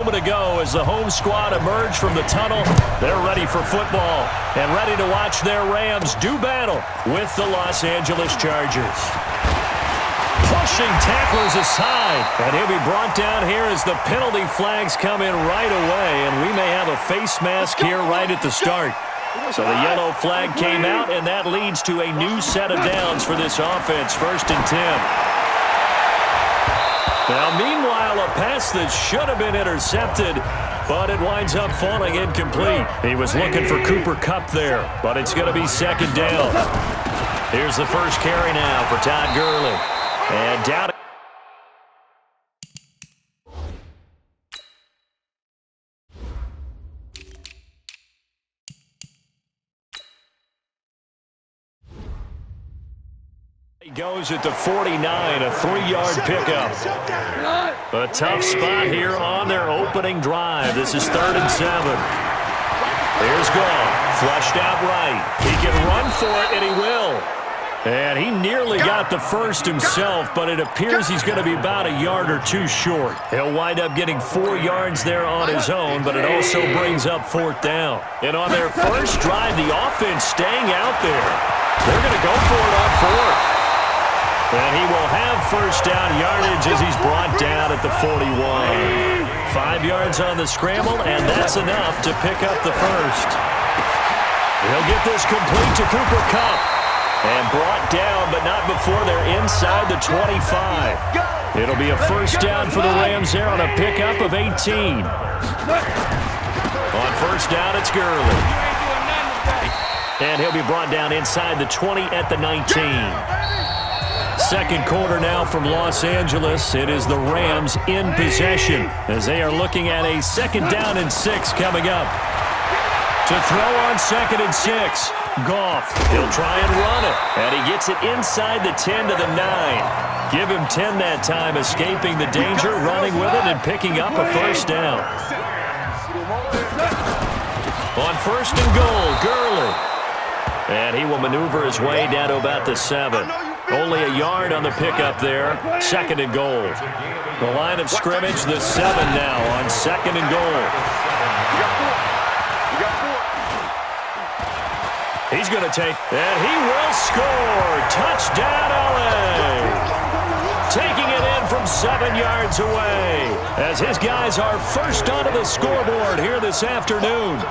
moment ago as the home squad emerged from the tunnel. They're ready for football and ready to watch their Rams do battle with the Los Angeles Chargers. Pushing tacklers aside, and he'll be brought down here as the penalty flags come in right away, and we may have a face mask here right at the start. So the yellow flag came out, and that leads to a new set of downs for this offense, 1st and 10. Now, meanwhile, a pass that should have been intercepted, but it winds up falling incomplete. He was looking for Cooper Kupp there, but it's going to be 2nd down. Here's the first carry now for Todd Gurley. And down. He goes at the 49, a 3-yard pickup. A tough spot here on their opening drive. This is 3rd and 7. Here's Goff, flushed out right. He can run for it, and he will. And he nearly got the first himself, but it appears he's going to be about a yard or two short. He'll wind up getting 4 yards there on his own, but it also brings up 4th down. And on their first drive, the offense staying out there. They're going to go for it on 4th. And he will have 1st down yardage as he's brought down at the 41. 5 yards on the scramble, and that's enough to pick up the first. He'll get this complete to Cooper Kupp. And brought down, but not before they're inside the 25. It'll be a 1st down for the Rams there on a pickup of 18. On 1st down, it's Gurley. And he'll be brought down inside the 20 at the 19. 2nd quarter now from Los Angeles. It is the Rams in possession as they are looking at a 2nd down and 6 coming up. To throw on 2nd and 6. Goff, he'll try and run it, and he gets it inside the 10 to the 9. Give him 10 that time, escaping the danger, running with it, and picking up a 1st down. On 1st and goal, Gurley. And he will maneuver his way down to about the 7. Only a yard on the pickup there, 2nd and goal. The line of scrimmage, the 7 now on 2nd and goal. He's going to take, and he will score. Touchdown, LA. Taking it in from 7 yards away as his guys are first onto the scoreboard here this afternoon.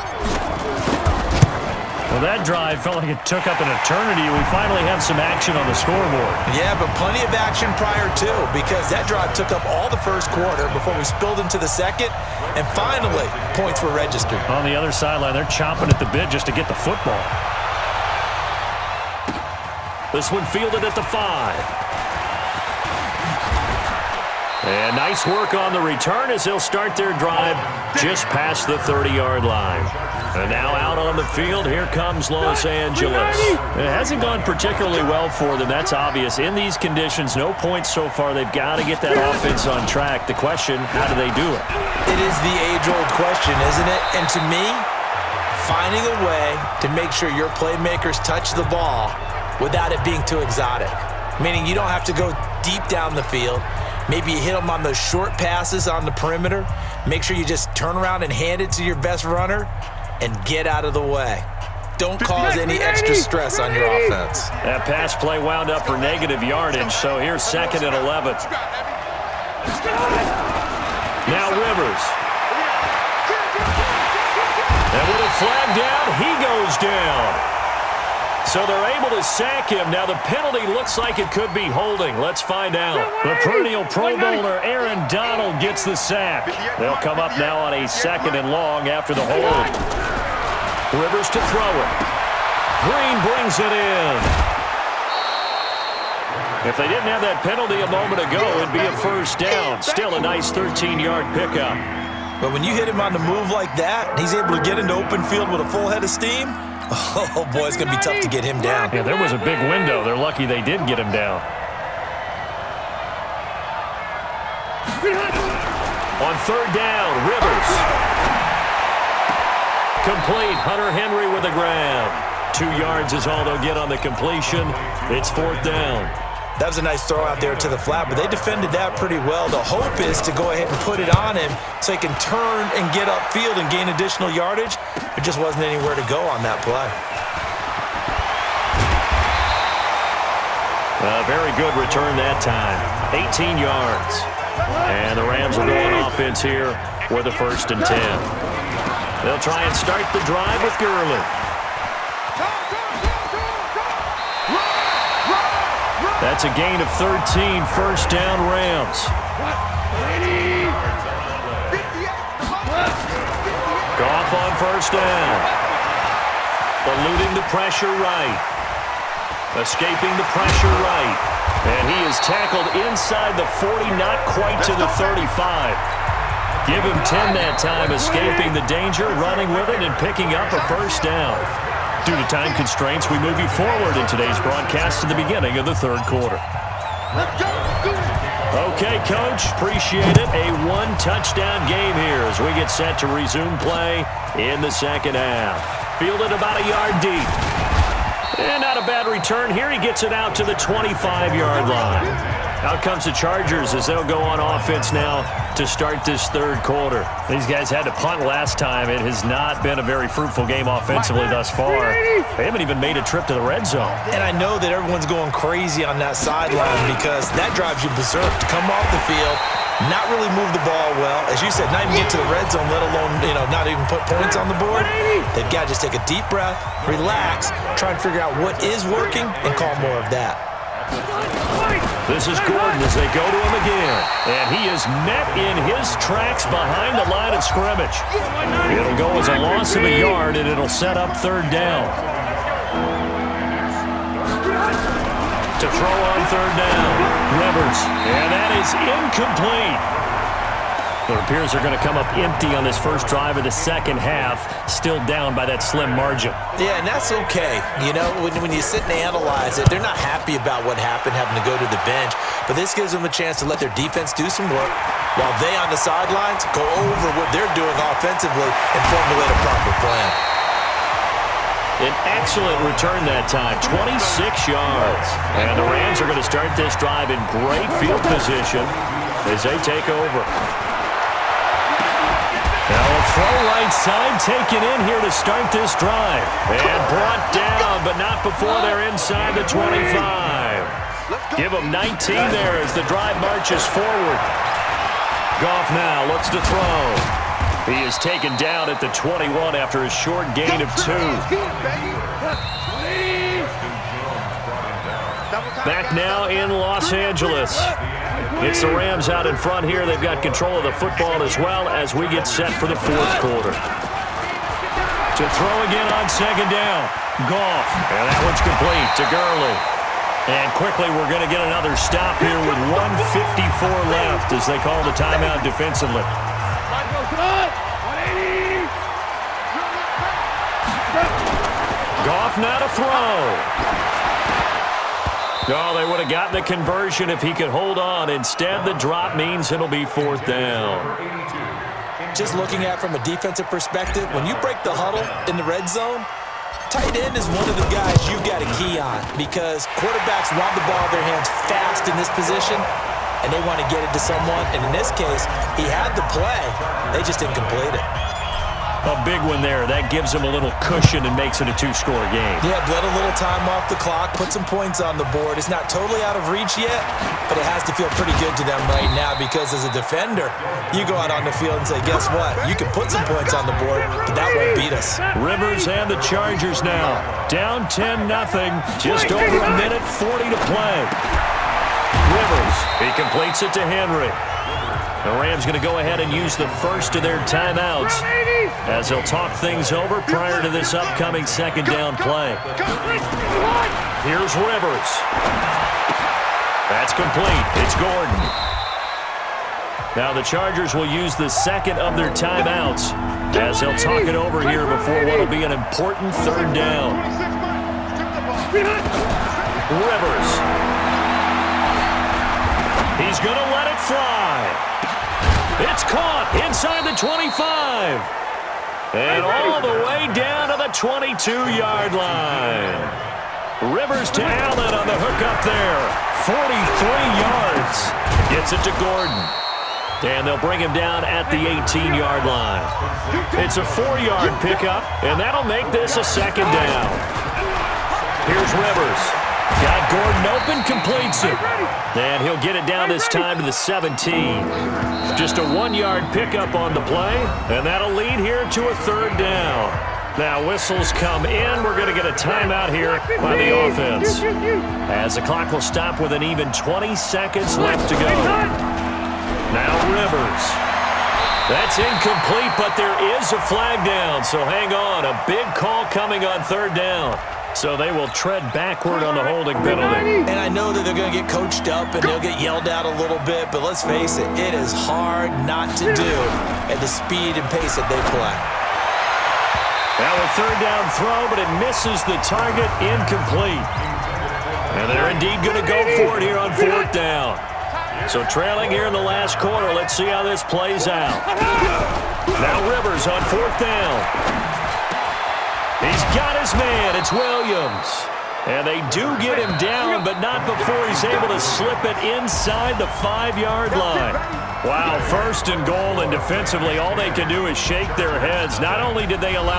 Well, that drive felt like it took up an eternity. We finally have some action on the scoreboard. Yeah, but plenty of action prior to, because that drive took up all the 1st quarter before we spilled into the 2nd, and finally, points were registered. On the other sideline, they're chomping at the bit just to get the football. This one fielded at the 5. And nice work on the return as they'll start their drive just past the 30-yard line. And now out on the field, here comes Los Angeles. It hasn't gone particularly well for them, that's obvious. In these conditions, no points so far. They've got to get that offense on track. The question, how do they do it? It is the age-old question, isn't it? And to me, finding a way to make sure your playmakers touch the ball without it being too exotic. Meaning you don't have to go deep down the field. Maybe you hit them on those short passes on the perimeter. Make sure you just turn around and hand it to your best runner and get out of the way. Don't cause any extra stress on your offense. That pass play wound up for negative yardage, so here's 2nd and 11. Now Rivers. And with a flag down, he goes down. So they're able to sack him. Now the penalty looks like it could be holding. Let's find out. The perennial Pro Bowler Aaron Donald gets the sack. They'll come up now on a 2nd and long after the hold. Rivers to throw it. Green brings it in. If they didn't have that penalty a moment ago, it'd be a 1st down. Still a nice 13-yard pickup. But when you hit him on the move like that, and he's able to get into open field with a full head of steam, oh, boy, it's going to be tough to get him down. Yeah, there was a big window. They're lucky they did get him down. On 3rd down, Rivers. Complete. Hunter Henry with the grab. 2 yards is all they'll get on the completion. It's 4th down. That was a nice throw out there to the flat, but they defended that pretty well. The hope is to go ahead and put it on him so he can turn and get upfield and gain additional yardage. There just wasn't anywhere to go on that play. A very good return that time. 18 yards. And the Rams will go on offense here with a 1st and 10. They'll try and start the drive with Gurley. That's a gain of 13, 1st down Rams. Goff on 1st down. Eluding the pressure right. Escaping the pressure right. And he is tackled inside the 40, not quite to the 35. Give him 10 that time, escaping the danger, running with it, and picking up a 1st down. Due to time constraints, we move you forward in today's broadcast to the beginning of the 3rd quarter. Okay, Coach, appreciate it. A 1-touchdown game here as we get set to resume play in the 2nd half. Fielded about a yard deep. And not a bad return here. He gets it out to the 25-yard line. Out comes the Chargers as they'll go on offense now to start this 3rd quarter. These guys had to punt last time. It has not been a very fruitful game offensively thus far. They haven't even made a trip to the red zone. And I know that everyone's going crazy on that sideline because that drives you berserk to come off the field, not really move the ball well. As you said, not even get to the red zone, let alone, not even put points on the board. They've got to just take a deep breath, relax, try and figure out what is working, and call more of that. This is Gordon as they go to him again. And he is met in his tracks behind the line of scrimmage. It'll go as a loss of a yard, and it'll set up 3rd down. To throw on 3rd down, Rivers. And that is incomplete. It appears they're going to come up empty on this first drive of the 2nd half, still down by that slim margin. Yeah, and that's okay. When you sit and analyze it, they're not happy about what happened, having to go to the bench. But this gives them a chance to let their defense do some work while they on the sidelines go over what they're doing offensively and formulate a proper plan. An excellent return that time, 26 yards. And the Rams are going to start this drive in great field position as they take over. Now a throw right side taken in here to start this drive. And brought down, but not before they're inside the 25. Give them 19 there as the drive marches forward. Goff now looks to throw. He is taken down at the 21 after a short gain of 2. Back now in Los Angeles. It's the Rams out in front here. They've got control of the football as well as we get set for the 4th quarter. To throw again on 2nd down. Goff. And that one's complete to Gurley. And quickly we're going to get another stop here with 1:54 left as they call the timeout defensively. Goff now to throw. Oh, they would have gotten the conversion if he could hold on. Instead, the drop means it'll be 4th down. Just looking at it from a defensive perspective, when you break the huddle in the red zone, tight end is one of the guys you've got to key on because quarterbacks want the ball in their hands fast in this position, and they want to get it to someone. And in this case, he had the play. They just didn't complete it. A big one there. That gives them a little cushion and makes it a 2-score game. Yeah, let a little time off the clock, put some points on the board. It's not totally out of reach yet, but it has to feel pretty good to them right now because as a defender, you go out on the field and say, guess what? You can put some points on the board, but that won't beat us. Rivers and the Chargers now. Down 10-0. Just over a minute 40 to play. Rivers, he completes it to Henry. The Rams going to go ahead and use the first of their timeouts as they'll talk things over prior to this upcoming 2nd down play. Here's Rivers. That's complete. It's Gordon. Now the Chargers will use the 2nd of their timeouts as they'll talk it over here before what will be an important 3rd down. Rivers. He's going to let it fly. It's caught inside the 25. And all the way down to the 22-yard line. Rivers to Allen on the hook up there. 43 yards. Gets it to Gordon. And they'll bring him down at the 18-yard line. It's a 4-yard pickup, and that'll make this a second down. Here's Rivers. Got Gordon open, completes it. And he'll get it down this time to the 17. Just a 1-yard pickup on the play, and that'll lead here to a third down. Now whistles come in. We're going to get a timeout here by the offense. As the clock will stop with an even 20 seconds left to go. Now Rivers. That's incomplete, but there is a flag down, so hang on. A big call coming on third down. So they will tread backward on the holding penalty. And I know that they're going to get coached up and they'll get yelled at a little bit, but let's face it, it is hard not to do at the speed and pace that they play. Now a third down throw, but it misses the target, incomplete. And they're indeed going to go for it here on fourth down. So trailing here in the last quarter, let's see how this plays out. Now Rivers on fourth down. He's got his man. It's Williams. And they do get him down, but not before he's able to slip it inside the 5-yard line. Wow, first and goal, and defensively, all they can do is shake their heads. Not only did they allow